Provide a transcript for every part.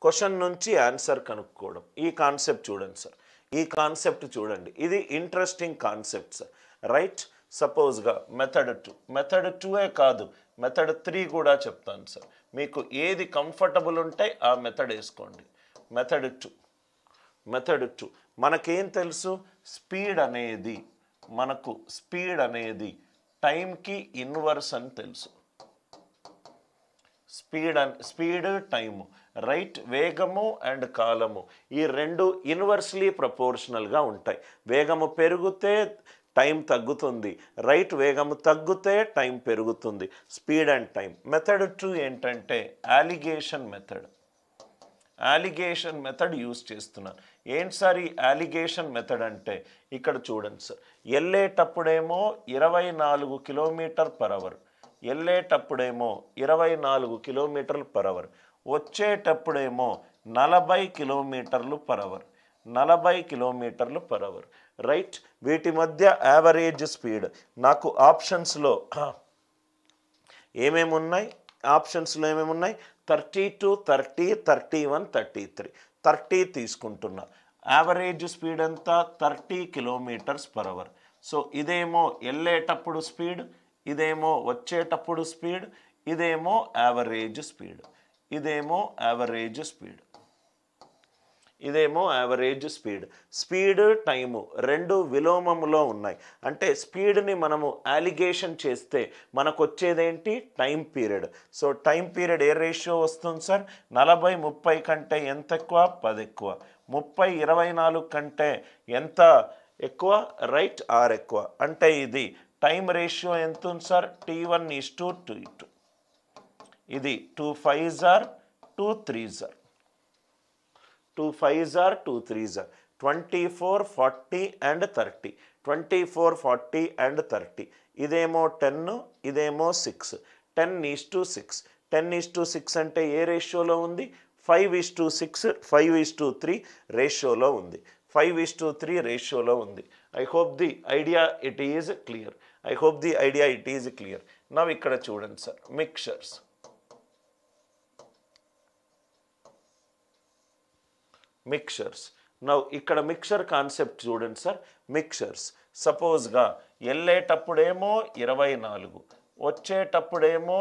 Question నుంచి answer కనుక్కోవడం. ఈ కాన్సెప్ట్ చూడండి సార్, ఈ కాన్సెప్ట్ చూడండి, ఇది ఇంట్రెస్టింగ్ కాన్సెప్ట్ సార్. రైట్, సపోజ్గా మెథడ్ 2 కాదు, మెథడ్ 3 కూడా చెప్తాను సార్. మీకు ఏది కంఫర్టబుల్ ఉంటే ఆ మెథడ్ వేసుకోండి. మెథడ్ 2 మనకేం తెలుసు, స్పీడ్ అనేది టైంకి ఇన్వర్స్ అని తెలుసు. స్పీడ్ టైము, రైట్, వేగము అండ్ కాలము ఈ రెండు ఇన్వర్స్లీ ప్రపోర్షనల్గా ఉంటాయి. వేగము పెరిగితే టైం తగ్గుతుంది, రైట్, వేగము తగ్గితే టైం పెరుగుతుంది. Speed and time. మెథడ్ 2 ఏంటంటే అలిగేషన్ మెథడ్ యూజ్ చేస్తున్నాను. ఏంటి సార్ ఈ అలిగేషన్ మెథడ్ అంటే, ఇక్కడ చూడండి sir, వెళ్ళేటప్పుడేమో 24 km/h, వెళ్ళేటప్పుడేమో 24 km/h, వచ్చేటప్పుడేమో 40 km/h, right. వీటి మధ్య యావరేజ్ స్పీడ్ నాకు ఆప్షన్స్లో ఏమేమి ఉన్నాయి, 32, 30, 31, 33. 30 తీసుకుంటున్నా. యావరేజ్ స్పీడ్ ఎంత, 30 km/h. సో ఇదేమో వెళ్ళేటప్పుడు స్పీడ్, ఇదేమో వచ్చేటప్పుడు స్పీడ్, ఇదేమో యావరేజ్ స్పీడ్. స్పీడ్ టైము రెండు విలోమములో ఉన్నాయి. అంటే స్పీడ్ని మనము అలిగేషన్ చేస్తే మనకు వచ్చేదేంటి, time period. So time period ఏ రేషియో వస్తుంది సార్, 40 30 కంటే ఎంత ఎక్కువ, 10 ఎక్కువ. 30 24 కంటే ఎంత ఎక్కువ, రైట్, 6 ఎక్కువ. అంటే ఇది టైం రేషియో ఎంత ఉంది సార్, T1:2:2. ఇది 2 5s are 2 3s are 24 40 and 30. 24 40 and 30. ఇదేమో 10, ఇదేమో 6. 10:6. 10:6 అంటే ఏ రేషియోలో ఉంది, 5:6 5:3 రేషియోలో ఉంది. 5:3 రేషియోలో ఉంది. I hope the idea it is clear. Now ఇక్కడ చూడండి సార్, మిక్చర్స్. నౌ ఇక్కడ మిక్చర్ కాన్సెప్ట్ చూడండి సార్. మిక్చర్స్ సపోజ్గా వెళ్ళేటప్పుడేమో 24, వచ్చేటప్పుడేమో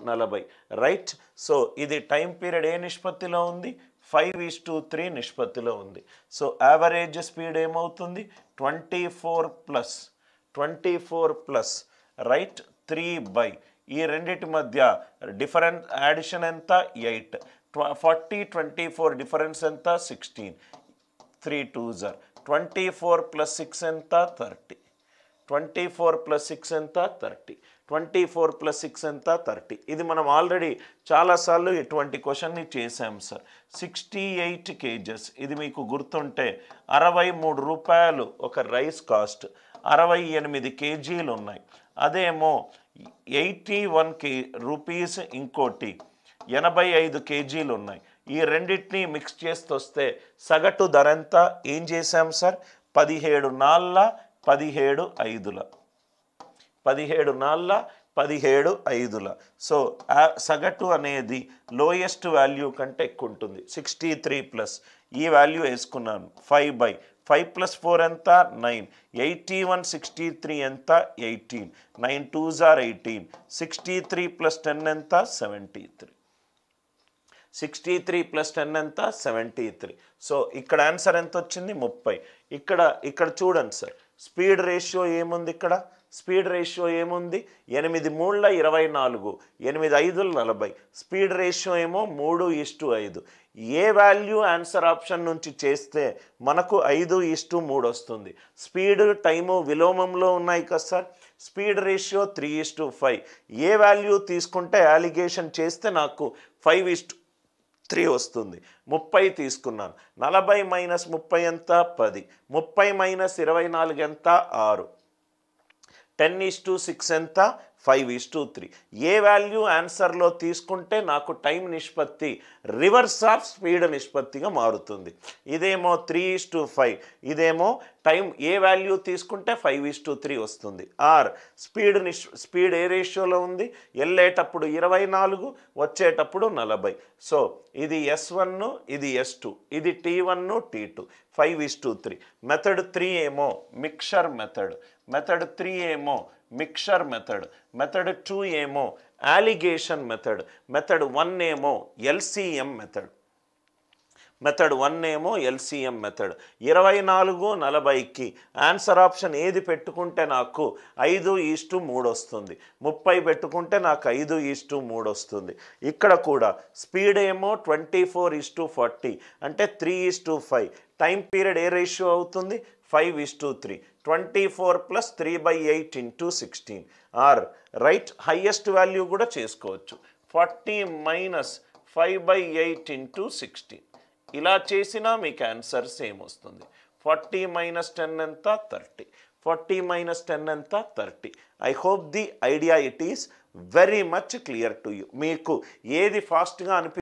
40, రైట్. సో ఇది టైం పీరియడ్ ఏ నిష్పత్తిలో ఉంది, 5:3 నిష్పత్తిలో ఉంది. సో యావరేజ్ స్పీడ్ ఏమవుతుంది, 24+, రైట్, 3/, ఈ రెండిటి మధ్య డిఫరెన్స్ యాడిషన్ ఎంత, 8. 40 24 డిఫరెన్స్ ఎంత, 16. 3 2s are 24 + 6 ఎంత, 30. 24 + 6 ఎంత, 30. 24 + 6 ఎంత, 30. ఇది మనం ఆల్రెడీ చాలాసార్లు ఇటువంటి క్వశ్చన్ని చేసాం సార్. 68 kgs, ఇది మీకు గుర్తుంటే 63 రూపాయలు ఒక రైస్ కాస్ట్, 68 kgలు ఉన్నాయి. అదేమో 81 రూపీస్ ఇంకోటి 85 kgలు ఉన్నాయి. ఈ రెండింటిని మిక్స్ చేస్తూ వస్తే సగటు ధర ఎంత, ఏం చేసాం సార్, 17 4 17 5. 17 4 17 5. సో సగటు అనేది లోయెస్ట్ వాల్యూ కంటే ఎక్కువ ఉంటుంది. 63+, ఈ వాల్యూ వేసుకున్నాను, 5/, 5 + 4 ఎంత, 9. 81 63 ఎంత, 18. 9 2s are 18. 63 + 10 ఎంత, 73. 63 + 10 ఎంత, 73. సో ఇక్కడ ఆన్సర్ ఎంత వచ్చింది, 30. ఇక్కడ చూడండి సార్, స్పీడ్ రేషియో ఏముంది, ఇక్కడ స్పీడ్ రేషియో ఏముంది, 8 3 24, 8 5 40. స్పీడ్ రేషియో ఏమో 3:5. ఏ వాల్యూ ఆన్సర్ ఆప్షన్ నుంచి చేస్తే మనకు 5:3 వస్తుంది. స్పీడ్ టైము విలోమంలో ఉన్నాయి కదా సార్. Speed ratio 3:5. ఏ వాల్యూ తీసుకుంటే అలిగేషన్ చేస్తే నాకు 5:3 వస్తుంది. 30 తీసుకున్నాను. 40 - 30 ఎంత, 10. 30 - 24 ఎంత, 6. 10:6 ఎంత 5:3. ఏ వాల్యూ ఆన్సర్లో తీసుకుంటే నాకు టైం నిష్పత్తి రివర్స్ ఆఫ్ స్పీడ్ నిష్పత్తిగా మారుతుంది. ఇదేమో 3:5, ఇదేమో టైం ఏ వాల్యూ తీసుకుంటే 5:3 వస్తుంది. ఆర్ స్పీడ్ ఏ రేషియోలో ఉంది, వెళ్ళేటప్పుడు 24, వచ్చేటప్పుడు 40. సో ఇది S1, ఇది S2, ఇది T1, T2, 5:3. మెథడ్ 3 ఏమో మిక్చర్ మెథడ్, మెథడ్ 3 ఏమో మిక్చర్ మెథడ్, మెథడ్ 2 ఏమో అలిగేషన్ మెథడ్, మెథడ్ 1 ఏమో LCM మెథడ్. మెథడ్ 1 ఏమో LCM మెథడ్. 24, 40కి ఆన్సర్ ఆప్షన్ ఏది పెట్టుకుంటే నాకు 5:3 వస్తుంది. 30 పెట్టుకుంటే నాకు 5:3 వస్తుంది. ఇక్కడ కూడా స్పీడ్ ఏమో 24:40 అంటే 3:5. టైం పీరియడ్ ఏ రేషియో అవుతుంది 5:3. 24 + 3/8 × 16. ఆర్ రైట్ హైయెస్ట్ వాల్యూ కూడా చేసుకోవచ్చు. 40 - 5/8 × 16. ఇలా చేసినా మీకు ఆన్సర్ సేమ్ వస్తుంది. 40 - 10 ఎంత 30. 40 - 10 ఎంత 30. I hope the idea it is very much clear to you. మీకు ఏది ఫాస్ట్గా